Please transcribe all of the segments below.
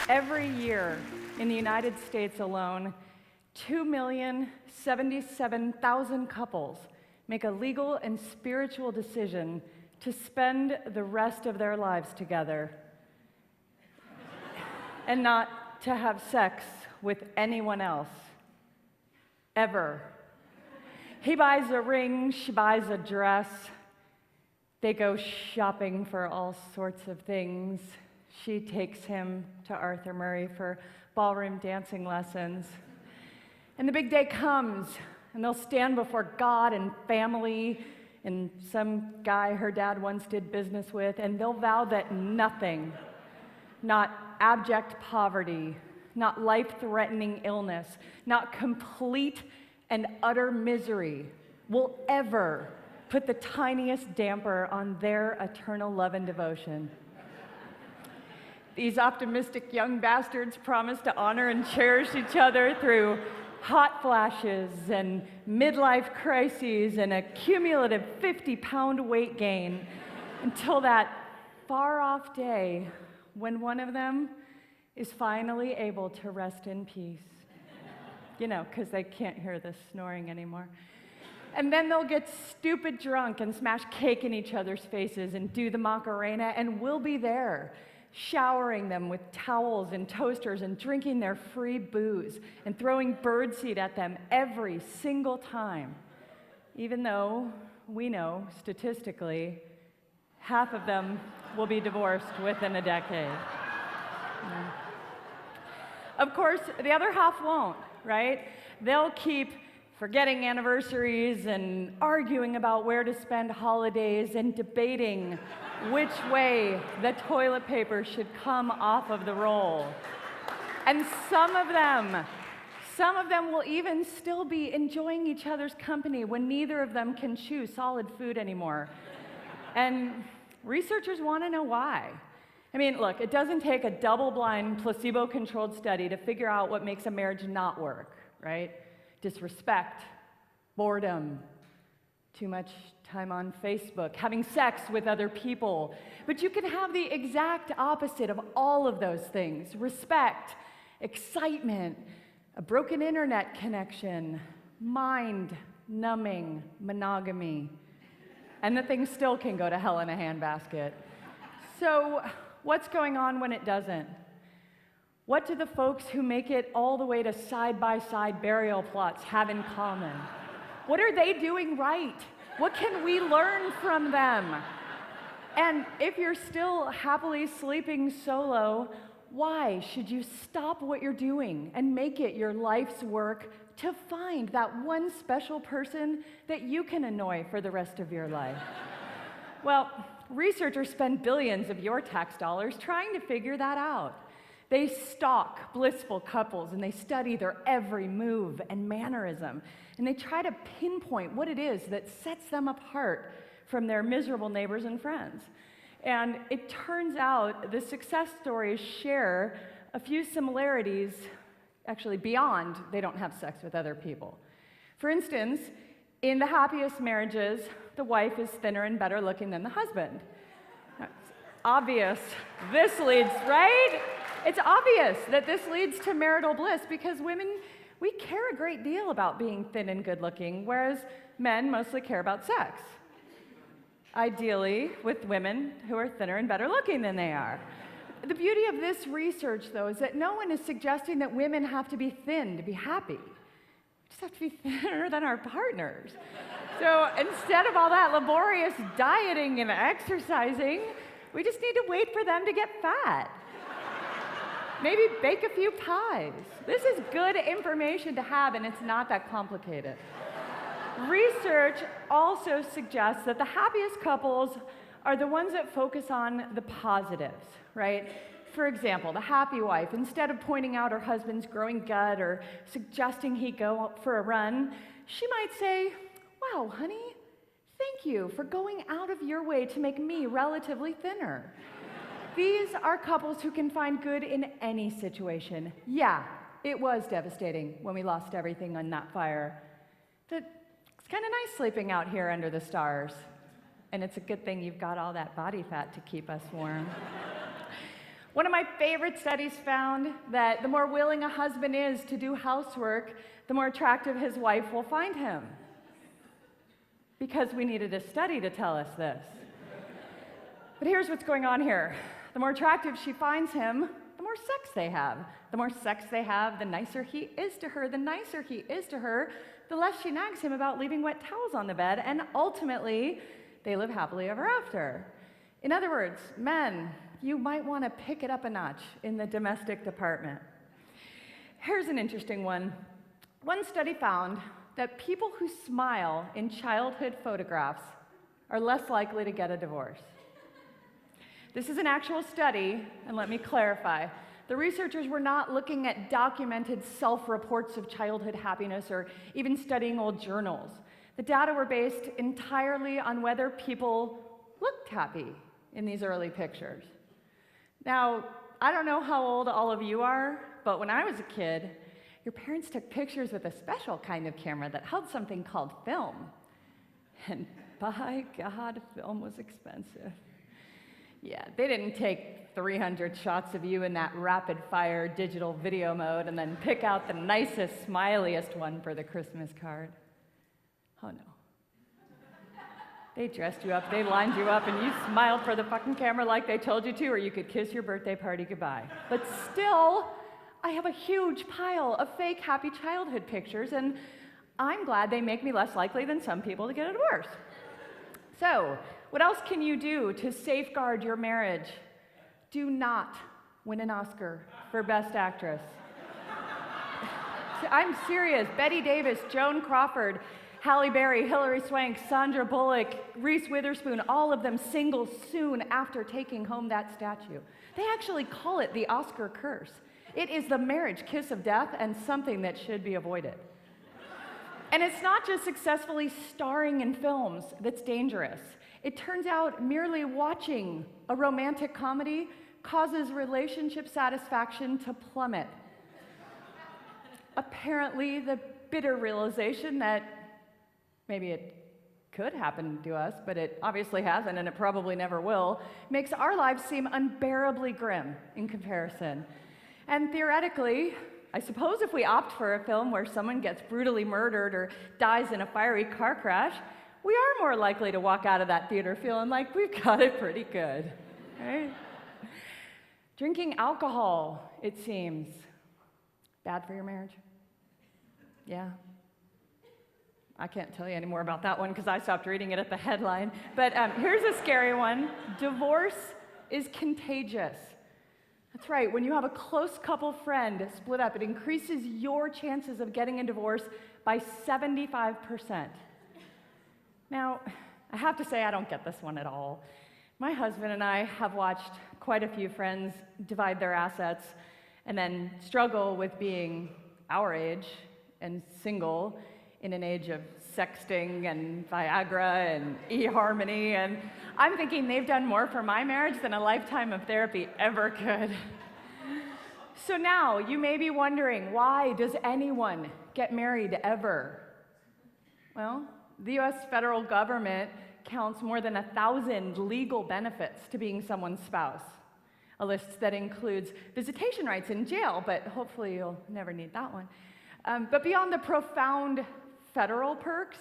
Every year in the United States alone, 2,077,000 couples make a legal and spiritual decision to spend the rest of their lives together and not to have sex with anyone else, ever. He buys a ring, she buys a dress. They go shopping for all sorts of things. She takes him to Arthur Murray for ballroom dancing lessons. And the big day comes, and they'll stand before God and family and some guy her dad once did business with, and they'll vow that nothing, not abject poverty, not life-threatening illness, not complete and utter misery will ever put the tiniest damper on their eternal love and devotion. These optimistic young bastards promise to honor and cherish each other through hot flashes and midlife crises and a cumulative 50-pound weight gain until that far-off day when one of them is finally able to rest in peace. You know, because they can't hear the snoring anymore. And then they'll get stupid drunk and smash cake in each other's faces and do the Macarena, and we'll be there, showering them with towels and toasters and drinking their free booze and throwing birdseed at them every single time, even though we know, statistically, half of them will be divorced within a decade. Yeah. Of course, the other half won't, right? They'll keep forgetting anniversaries and arguing about where to spend holidays and debating which way the toilet paper should come off of the roll. And some of them will even still be enjoying each other's company when neither of them can chew solid food anymore. And researchers want to know why. I mean, look, it doesn't take a double-blind, placebo-controlled study to figure out what makes a marriage not work, right? Disrespect, boredom, too much time on Facebook, having sex with other people. But you can have the exact opposite of all of those things: respect, excitement, a broken internet connection, mind-numbing monogamy. And the thing still can go to hell in a handbasket. So, what's going on when it doesn't? What do the folks who make it all the way to side-by-side burial plots have in common? What are they doing right? What can we learn from them? And if you're still happily sleeping solo, why should you stop what you're doing and make it your life's work to find that one special person that you can annoy for the rest of your life? Well, researchers spend billions of your tax dollars trying to figure that out. They stalk blissful couples and they study their every move and mannerism, and they try to pinpoint what it is that sets them apart from their miserable neighbors and friends. And it turns out the success stories share a few similarities, actually beyond they don't have sex with other people. For instance, in the happiest marriages, the wife is thinner and better looking than the husband. It's obvious this leads, right? It's obvious that this leads to marital bliss because women, we care a great deal about being thin and good looking, whereas men mostly care about sex. Ideally, with women who are thinner and better looking than they are. The beauty of this research, though, is that no one is suggesting that women have to be thin to be happy. We just have to be thinner than our partners. So instead of all that laborious dieting and exercising, we just need to wait for them to get fat. Maybe bake a few pies. This is good information to have, and it's not that complicated. Research also suggests that the happiest couples are the ones that focus on the positives, right? For example, the happy wife, instead of pointing out her husband's growing gut or suggesting he go out for a run, she might say, "Wow, honey, thank you for going out of your way to make me relatively thinner." these are couples who can find good in any situation. Yeah, it was devastating when we lost everything on that fire. But it's kind of nice sleeping out here under the stars. And it's a good thing you've got all that body fat to keep us warm. One of my favorite studies found that the more willing a husband is to do housework, the more attractive his wife will find him. Because we needed a study to tell us this. But here's what's going on here. The more attractive she finds him, the more sex they have. The more sex they have, the nicer he is to her. The nicer he is to her, the less she nags him about leaving wet towels on the bed, and ultimately, they live happily ever after. In other words, men, you might want to pick it up a notch in the domestic department. Here's an interesting one. One study found that people who smile in childhood photographs are less likely to get a divorce. This is an actual study, and let me clarify. The researchers were not looking at documented self-reports of childhood happiness or even studying old journals. The data were based entirely on whether people looked happy in these early pictures. Now, I don't know how old all of you are, but when I was a kid, your parents took pictures with a special kind of camera that held something called film. And by God, film was expensive. Yeah, they didn't take 300 shots of you in that rapid-fire digital video mode and then pick out the nicest, smiliest one for the Christmas card. Oh, no. They dressed you up, they lined you up, and you smiled for the fucking camera like they told you to, or you could kiss your birthday party goodbye. But still, I have a huge pile of fake happy childhood pictures, and I'm glad they make me less likely than some people to get a divorce. So, what else can you do to safeguard your marriage? Do not win an Oscar for Best Actress. I'm serious. Bette Davis, Joan Crawford, Halle Berry, Hilary Swank, Sandra Bullock, Reese Witherspoon, all of them single soon after taking home that statue. They actually call it the Oscar curse. It is the marriage kiss of death and something that should be avoided. And it's not just successfully starring in films that's dangerous. It turns out merely watching a romantic comedy causes relationship satisfaction to plummet. Apparently, the bitter realization that maybe it could happen to us, but it obviously hasn't, and it probably never will, makes our lives seem unbearably grim in comparison. And theoretically, I suppose if we opt for a film where someone gets brutally murdered or dies in a fiery car crash, we are more likely to walk out of that theater feeling like we've got it pretty good, right? Drinking alcohol, it seems, bad for your marriage. Yeah. I can't tell you any more about that one because I stopped reading it at the headline. But here's a scary one. Divorce is contagious. That's right. When you have a close couple friend split up, it increases your chances of getting a divorce by 75%. Now, I have to say I don't get this one at all. My husband and I have watched quite a few friends divide their assets and then struggle with being our age and single in an age of sexting and Viagra and eHarmony, and I'm thinking they've done more for my marriage than a lifetime of therapy ever could. So now, you may be wondering, why does anyone get married ever? Well, the US federal government counts more than 1,000 legal benefits to being someone's spouse. A list that includes visitation rights in jail, but hopefully you'll never need that one. But beyond the profound federal perks,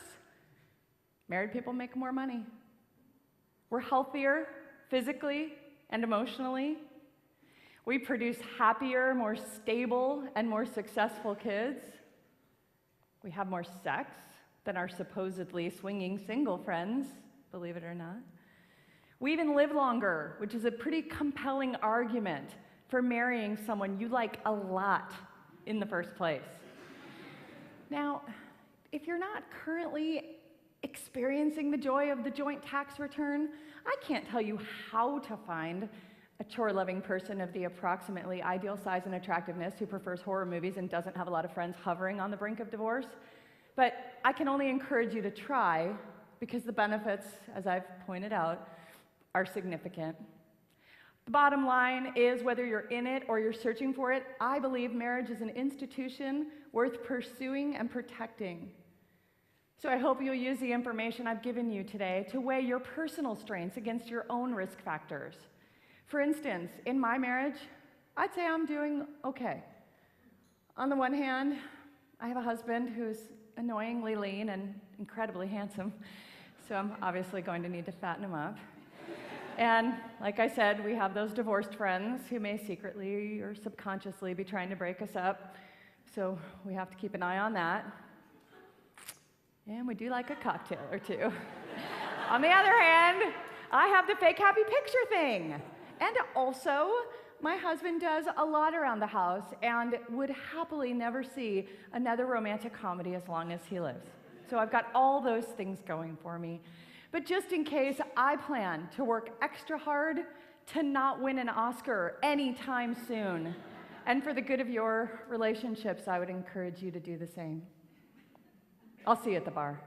married people make more money. We're healthier physically and emotionally. We produce happier, more stable, and more successful kids. We have more sex than our supposedly swinging single friends, believe it or not. We even live longer, which is a pretty compelling argument for marrying someone you like a lot in the first place. Now, if you're not currently experiencing the joy of the joint tax return, I can't tell you how to find a chore-loving person of the approximately ideal size and attractiveness who prefers horror movies and doesn't have a lot of friends hovering on the brink of divorce. But I can only encourage you to try, because the benefits, as I've pointed out, are significant. The bottom line is, whether you're in it or you're searching for it, I believe marriage is an institution worth pursuing and protecting. So I hope you'll use the information I've given you today to weigh your personal strengths against your own risk factors. For instance, in my marriage, I'd say I'm doing okay. On the one hand, I have a husband who's annoyingly lean and incredibly handsome, so I'm obviously going to need to fatten him up. And like I said, we have those divorced friends who may secretly or subconsciously be trying to break us up, so we have to keep an eye on that. And we do like a cocktail or two. On the other hand, I have the fake happy picture thing. And also, my husband does a lot around the house and would happily never see another romantic comedy as long as he lives. So I've got all those things going for me. But just in case, I plan to work extra hard to not win an Oscar anytime soon. And for the good of your relationships, I would encourage you to do the same. I'll see you at the bar.